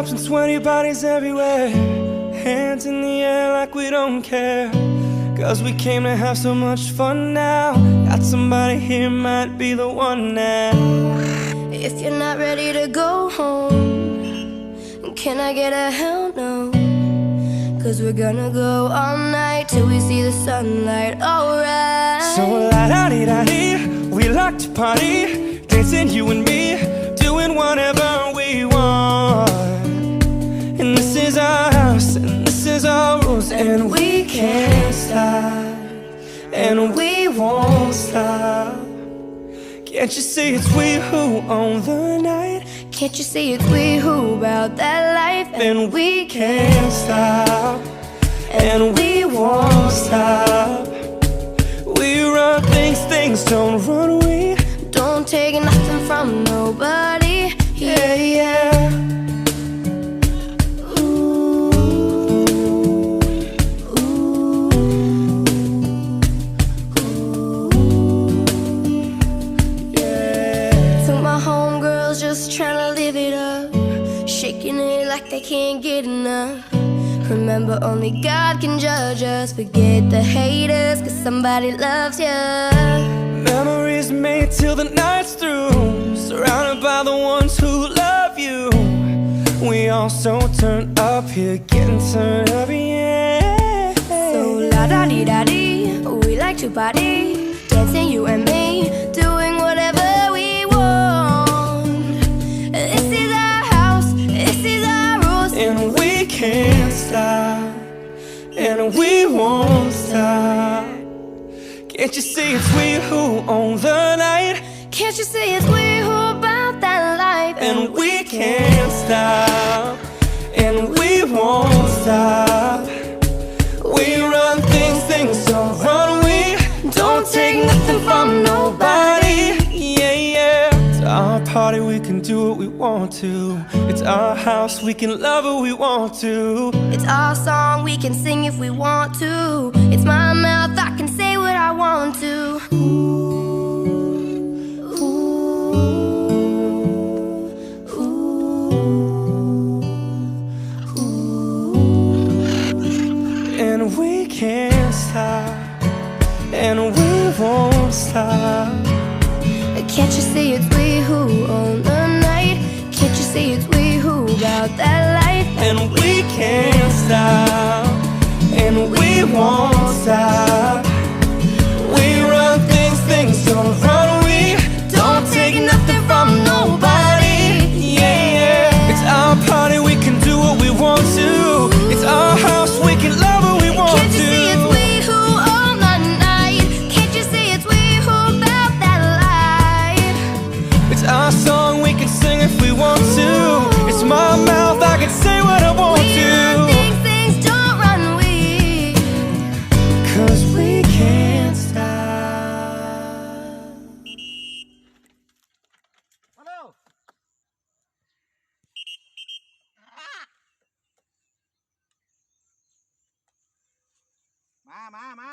up and sweaty bodies everywhere, hands in the air like we don't care. Cause we came to have so much fun now. Got somebody here, might be the one now. If you're not ready to go home, can I get a hell no? Cause we're gonna go all night till we see the sunlight, alright. So la-da-dee-da-dee, we like to party, dancing you and me, doing whatever we want. And this is our house, and this is our rules, and we can't stop, and we won't stop. Can't you see it's we who own the night? Can't you see it's we who about that life? And we can't stop, and we won't stop. We run things, things don't run. We don't take nothing from nobody. Yeah, yeah. Just trying to live it up, shaking it like they can't get enough. Remember, only God can judge us. Forget the haters, cause somebody loves ya. Memories made till the night's through, surrounded by the ones who love you. We all so turned up here, getting turned up, yeah. So la-da-dee-da-dee, we like to party, dancing you and me, doing whatever we want. This is our house, this is our rules, and we can't stop, and we won't stop. Can't you see it's we who own the night? Can't you see it's we who about that life? And we can't stop, and we won't stop. We run things, things don't run. We don't take nothing from nobody. Yeah, yeah. It's our party, we can do what we want to. It's our house, we can love who we want to. It's our song, we can sing if we want to. It's my mouth, I can say what I want to. And we can't stop, and we won't stop. Can't you see it's we who own the night? Can't you see it's we who about that life? And we can't stop, and we won't stop. We run things, things don't run. We don't take nothing from nobody. Yeah, yeah. It's our party, we can do what we want to. It's our house, we can love who we want to. Can't you see it's we who own the night? Can't you see it's we who about that life? It's our song, we can sing if we want to. It's my mouth, I can say what I want to. Things, things don't run, we. Cause we can't stop.มา